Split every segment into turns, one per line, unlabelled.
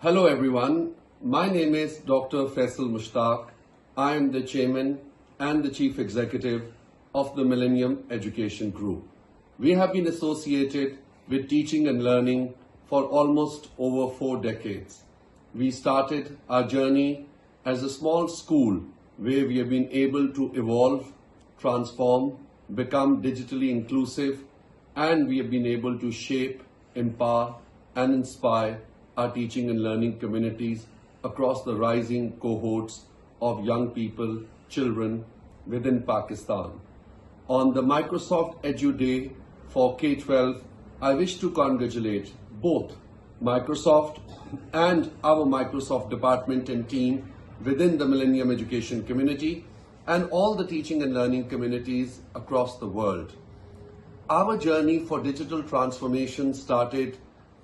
Hello everyone, my name is Dr. Faisal Mushtaq. I am the Chairman and the Chief Executive of the Millennium Education Group. We have been associated with teaching and learning for almost over 4 decades. We started our journey as a small school where we have been able to evolve, transform, become digitally inclusive, and we have been able to shape, empower, and inspire our teaching and learning communities across the rising cohorts of young people, children within Pakistan. On the Microsoft EDU Day for K-12, I wish to congratulate both Microsoft and our Microsoft department and team within the Millennium education community and all the teaching and learning communities across the world. Our journey for digital transformation started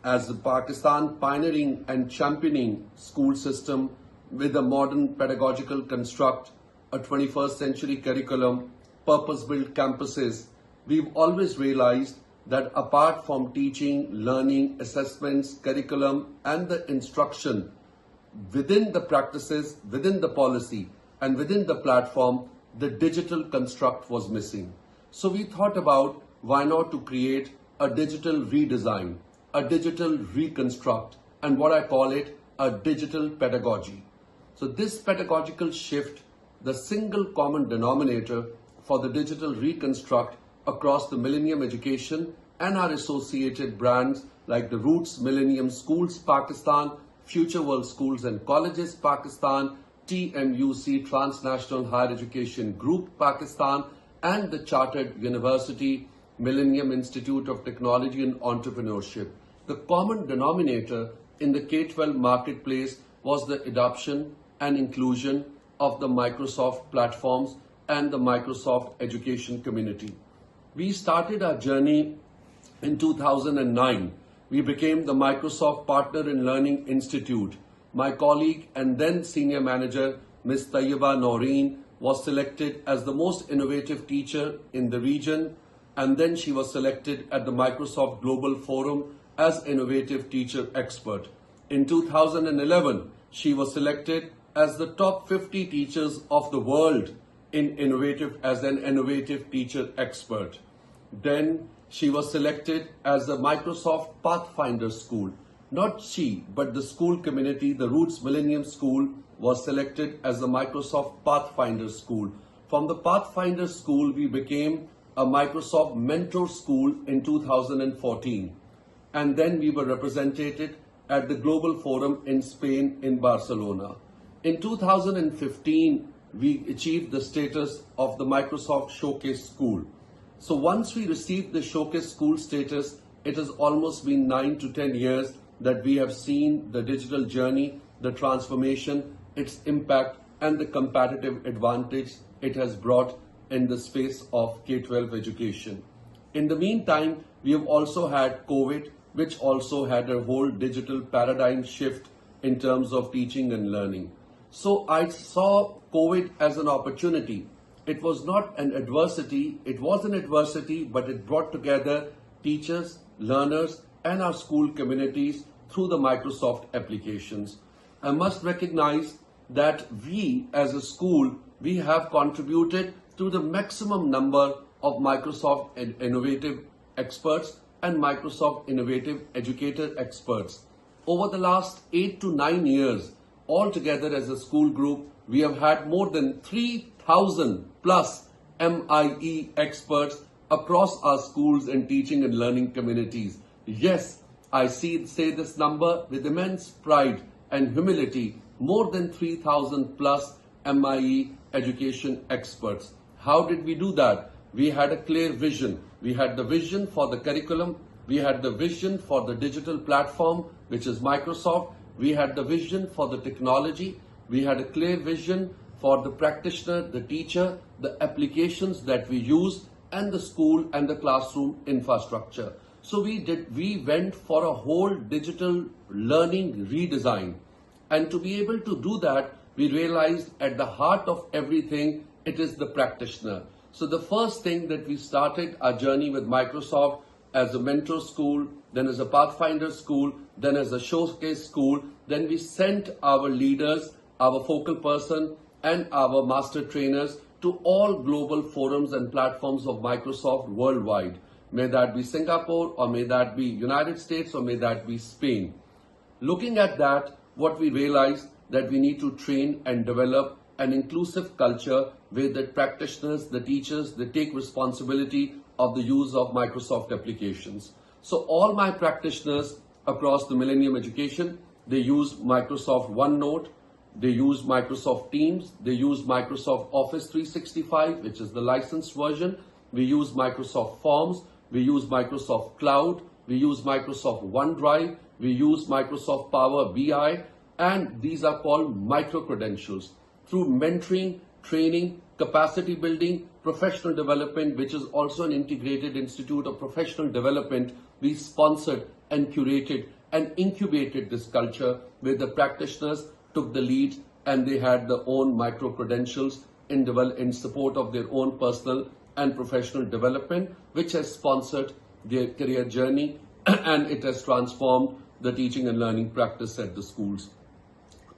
as the Pakistan pioneering and championing school system with a modern pedagogical construct, a 21st century curriculum, purpose-built campuses. We've always realized that apart from teaching, learning, assessments, curriculum, and the instruction, within the practices, within the policy, and within the platform, the digital construct was missing. So we thought about why not to create a digital redesign, a digital reconstruct, and what I call it, a digital pedagogy. So this pedagogical shift, the single common denominator for the digital reconstruct across the Millennium education and our associated brands like the Roots Millennium Schools Pakistan, Future World Schools and Colleges Pakistan, TMUC Transnational Higher Education Group Pakistan, and the Chartered University Millennium Institute of Technology and Entrepreneurship. The common denominator in the K-12 marketplace was the adoption and inclusion of the Microsoft platforms and the Microsoft education community. We started our journey in 2009. We became the Microsoft Partner in Learning Institute. My colleague and then senior manager, Ms. Tayyiba Noreen, was selected as the most innovative teacher in the region, and then she was selected at the Microsoft Global Forum as Innovative Teacher Expert. In 2011, she was selected as the top 50 teachers of the world as an Innovative Teacher Expert. Then she was selected as the Microsoft Pathfinder School. Not she, but the school community, the Roots Millennium School, was selected as the Microsoft Pathfinder School. From the Pathfinder School, we became a Microsoft Mentor School in 2014. And then we were represented at the Global Forum in Spain in Barcelona. In 2015, we achieved the status of the Microsoft Showcase School. So once we received the Showcase School status, it has almost been 9 to 10 years that we have seen the digital journey, the transformation, its impact, and the competitive advantage it has brought in the space of K-12 education. In the meantime, we have also had COVID, which also had a whole digital paradigm shift in terms of teaching and learning. So I saw COVID as an opportunity. It was not an adversity. It was an adversity, but it brought together teachers, learners, and our school communities through the Microsoft applications. I must recognize that we as a school, we have contributed to the maximum number of Microsoft Innovative Experts and Microsoft Innovative Educator Experts. Over the last 8 to 9 years, altogether as a school group, we have had more than 3,000 plus MIE experts across our schools and teaching and learning communities. Yes, I say this number with immense pride and humility, more than 3,000 plus MIE education experts. How did we do that? We had a clear vision. We had the vision for the curriculum. We had the vision for the digital platform, which is Microsoft. We had the vision for the technology. We had a clear vision for the practitioner, the teacher, the applications that we use, and the school and the classroom infrastructure. So we went for a whole digital learning redesign. And to be able to do that, we realized at the heart of everything, it is the practitioner. So the first thing that we started our journey with Microsoft as a mentor school, then as a Pathfinder school, then as a showcase school. Then we sent our leaders, our focal person, and our master trainers to all global forums and platforms of Microsoft worldwide. May that be Singapore, or may that be United States, or may that be Spain. Looking at that, what we realized that we need to train and develop an inclusive culture where the practitioners, the teachers, they take responsibility of the use of Microsoft applications. So all my practitioners across the Millennium Education, they use Microsoft OneNote, they use Microsoft Teams, they use Microsoft Office 365, which is the licensed version. We use Microsoft Forms, we use Microsoft Cloud, we use Microsoft OneDrive, we use Microsoft Power BI, and these are called micro-credentials. Through mentoring, training, capacity building, professional development, which is also an integrated institute of professional development, we sponsored and curated and incubated this culture where the practitioners took the lead and they had their own micro-credentials in support of their own personal and professional development, which has sponsored their career journey and it has transformed the teaching and learning practice at the schools.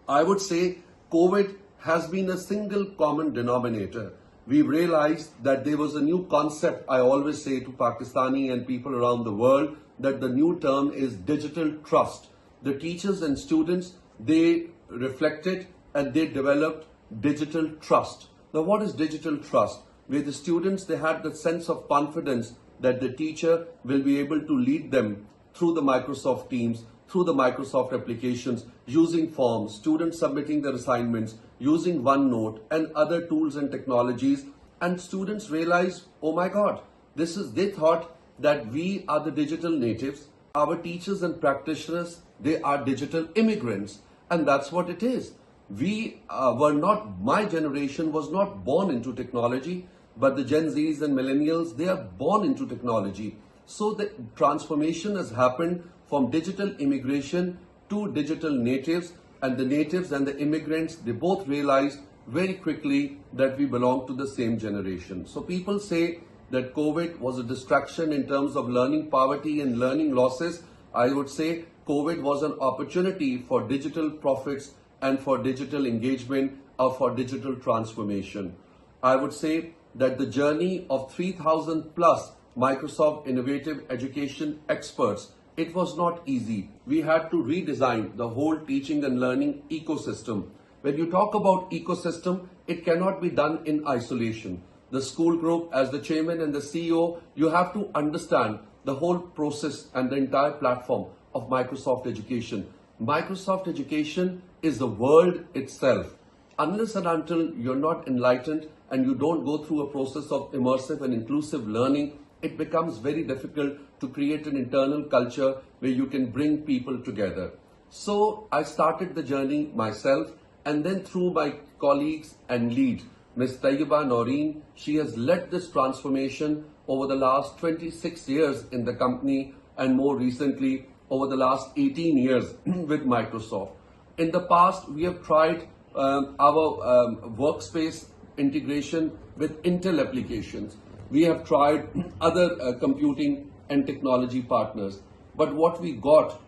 I would say COVID has been a single common denominator. We realized that there was a new concept. I always say to Pakistani and people around the world that the new term is digital trust. The teachers and students, they reflected and they developed digital trust. Now, what is digital trust? Where the students, they had the sense of confidence that the teacher will be able to lead them through the Microsoft Teams, through the Microsoft applications, using forms, students submitting their assignments, using OneNote and other tools and technologies. And students realized, oh my God, they thought that we are the digital natives. Our teachers and practitioners, they are digital immigrants. And that's what it is. My generation was not born into technology, but the Gen Zs and millennials, they are born into technology. So the transformation has happened from digital immigration to digital natives, and the natives and the immigrants, they both realized very quickly that we belong to the same generation. So people say that COVID was a distraction in terms of learning poverty and learning losses. I would say COVID was an opportunity for digital profits and for digital engagement or for digital transformation. I would say that the journey of 3,000 plus Microsoft Innovative Education experts, it was not easy. We had to redesign the whole teaching and learning ecosystem. When you talk about ecosystem, it cannot be done in isolation. The school group, as the chairman and the CEO, you have to understand the whole process and the entire platform of Microsoft Education. Microsoft Education is the world itself. Unless and until you're not enlightened and you don't go through a process of immersive and inclusive learning, it becomes very difficult to create an internal culture where you can bring people together. So I started the journey myself, and then through my colleagues and lead, Ms. Tayyiba Noreen, she has led this transformation over the last 26 years in the company and more recently over the last 18 years with Microsoft. In the past, we have tried our workspace integration with Intel applications. We have tried other computing and technology partners. But what we got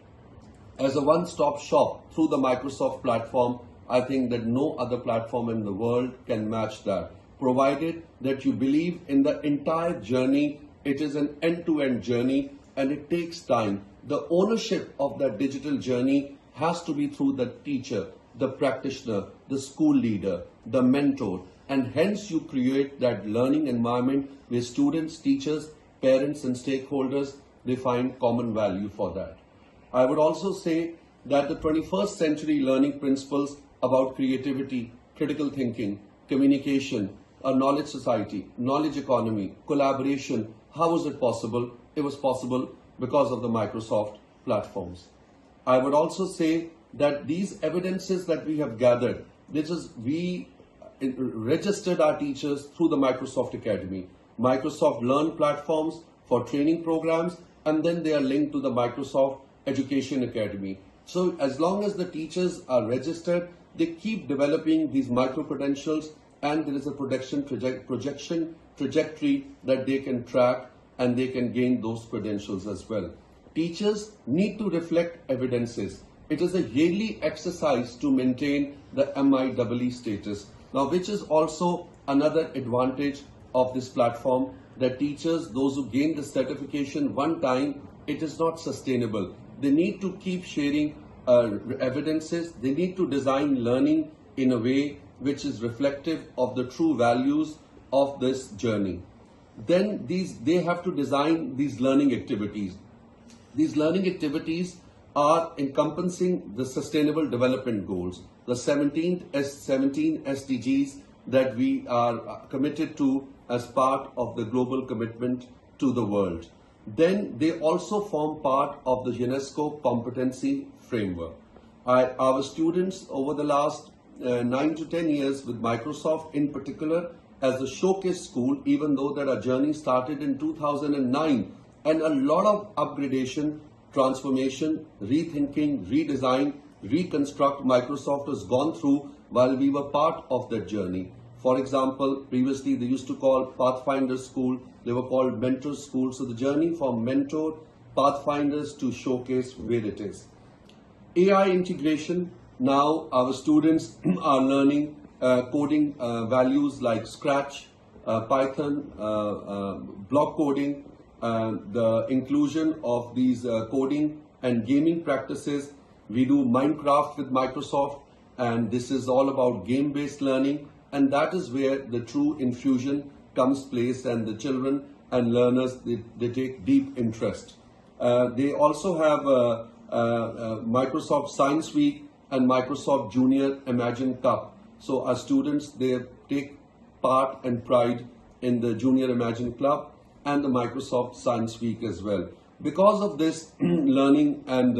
as a one-stop shop through the Microsoft platform, I think that no other platform in the world can match that. Provided that you believe in the entire journey, it is an end-to-end journey and it takes time. The ownership of that digital journey has to be through the teacher, the practitioner, the school leader, the mentor, and hence you create that learning environment where students, teachers, parents and stakeholders, they find common value for that. I would also say that the 21st century learning principles about creativity, critical thinking, communication, a knowledge society, knowledge economy, collaboration, how was it possible? It was possible because of the Microsoft platforms. I would also say that these evidences that we have gathered, we registered our teachers through the Microsoft Academy, Microsoft Learn platforms for training programs, and then they are linked to the Microsoft Education Academy. So as long as the teachers are registered, they keep developing these micro-credentials and there is a projection trajectory that they can track and they can gain those credentials as well. Teachers need to reflect evidences. It is a yearly exercise to maintain the MIEE status. Now, which is also another advantage of this platform, that teachers, those who gain the certification one time, it is not sustainable. They need to keep sharing evidences. They need to design learning in a way which is reflective of the true values of this journey. Then they have to design these learning activities. These learning activities are encompassing the Sustainable Development Goals, the 17 SDGs that we are committed to as part of the global commitment to the world. Then they also form part of the UNESCO competency framework. Our students over the last 9 to 10 years with Microsoft in particular as a showcase school, even though that our journey started in 2009, and a lot of upgradation, transformation, rethinking, redesign, reconstruct Microsoft has gone through while we were part of that journey. For example, previously they used to call Pathfinder School, they were called Mentor School. So the journey from mentor, Pathfinders to showcase where it is. AI integration, now our students are learning coding values like Scratch, Python, block coding, the inclusion of these coding and gaming practices. We do Minecraft with Microsoft, and this is all about game-based learning, and that is where the true infusion comes place, and the children and learners, they take deep interest. They also have Microsoft Science Week and Microsoft Junior Imagine Cup. So our students, they take part and pride in the Junior Imagine Club and the Microsoft Science Week as well. Because of this learning and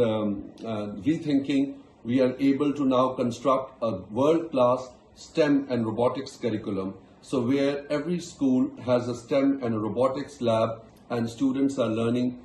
rethinking, we are able to now construct a world-class STEM and robotics curriculum. So where every school has a STEM and a robotics lab, and students are learning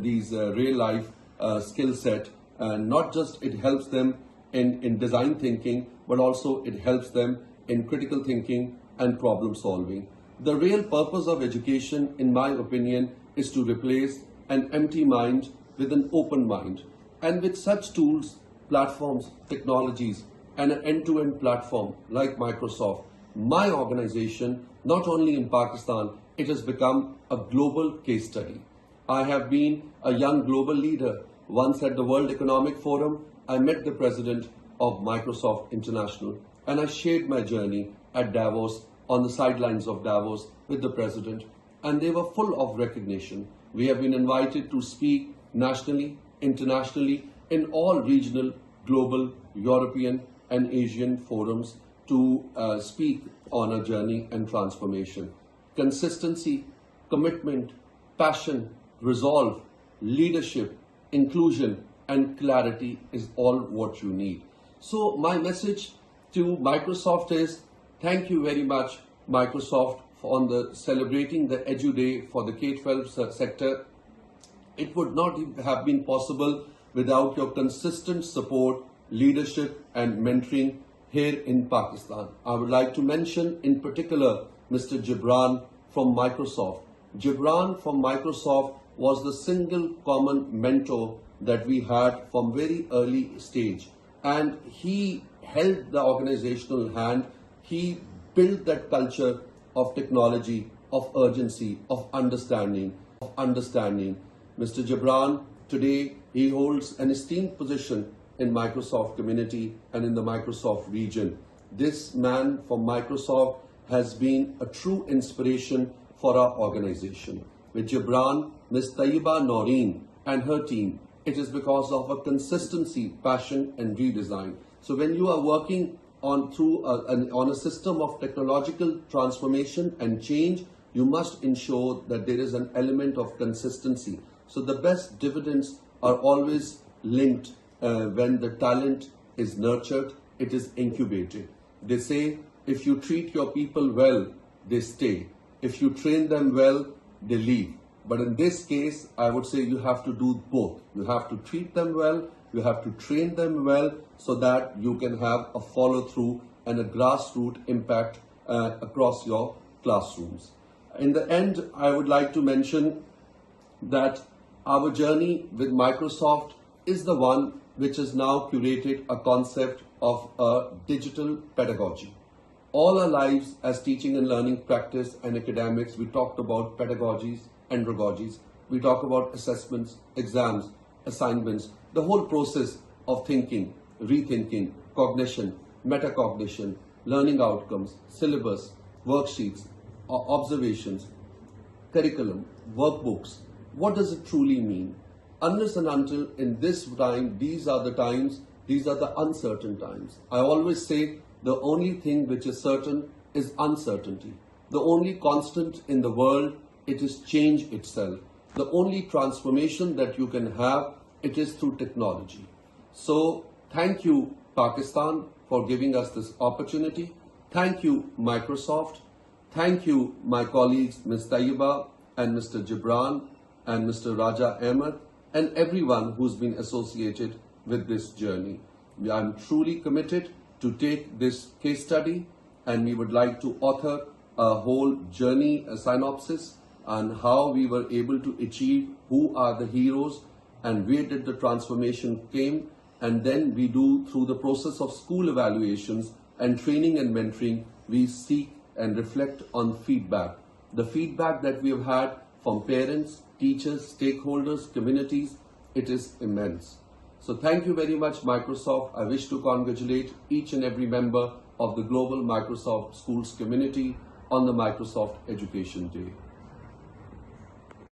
these real-life skill set. And not just it helps them in design thinking, but also it helps them in critical thinking and problem solving. The real purpose of education, in my opinion, is to replace an empty mind with an open mind. And with such tools, platforms, technologies, and an end-to-end platform like Microsoft, my organization, not only in Pakistan, it has become a global case study. I have been a young global leader. Once at the World Economic Forum, I met the president of Microsoft International, and I shared my journey at Davos, on the sidelines of Davos with the president, and they were full of recognition. We have been invited to speak nationally, internationally, in all regional, global, European and Asian forums to speak on a journey and transformation. Consistency, commitment, passion, resolve, leadership, inclusion and clarity is all what you need. So my message to Microsoft is, thank you very much, Microsoft, on the celebrating the Edu Day for the K-12 sector. It would not have been possible without your consistent support, leadership and mentoring here in Pakistan. I would like to mention in particular Mr. Gibran from Microsoft. Gibran from Microsoft was the single common mentor that we had from very early stage, and he held the organizational hand. He built that culture of technology, of urgency, of understanding. Mr. Gibran, today, he holds an esteemed position in Microsoft community and in the Microsoft region. This man from Microsoft has been a true inspiration for our organization. With Gibran, Ms. Tayyiba Noreen and her team, it is because of a consistency, passion and redesign. So when you are working on a system of technological transformation and change, you must ensure that there is an element of consistency. So the best dividends are always linked when the talent is nurtured, it is incubated. They say, if you treat your people well, they stay. If you train them well, they leave. But in this case, I would say you have to do both. You have to treat them well, you have to train them well, so that you can have a follow-through and a grassroots impact across your classrooms. In the end, I would like to mention that Our journey with Microsoft is the one which has now curated a concept of a digital pedagogy. All our lives as teaching and learning practice and academics, we talked about pedagogies, andragogies. We talk about assessments, exams, assignments, the whole process of thinking, rethinking, cognition, metacognition, learning outcomes, syllabus, worksheets, observations, curriculum, workbooks. What does it truly mean? Unless and until in this time, these are the uncertain times. I always say the only thing which is certain is uncertainty. The only constant in the world, it is change itself. The only transformation that you can have, it is through technology. So thank you, Pakistan, for giving us this opportunity. Thank you, Microsoft. Thank you, my colleagues, Ms. Tayyiba and Mr. Gibran and Mr. Raja Ahmed and everyone who's been associated with this journey. I'm truly committed to take this case study, and we would like to author a whole journey, a synopsis on how we were able to achieve, who are the heroes and where did the transformation came, and then we do through the process of school evaluations and training and mentoring, we seek and reflect on feedback. The feedback that we have had from parents, teachers, stakeholders, communities, it is immense. So thank you very much, Microsoft. I wish to congratulate each and every member of the global Microsoft Schools community on the Microsoft Education Day.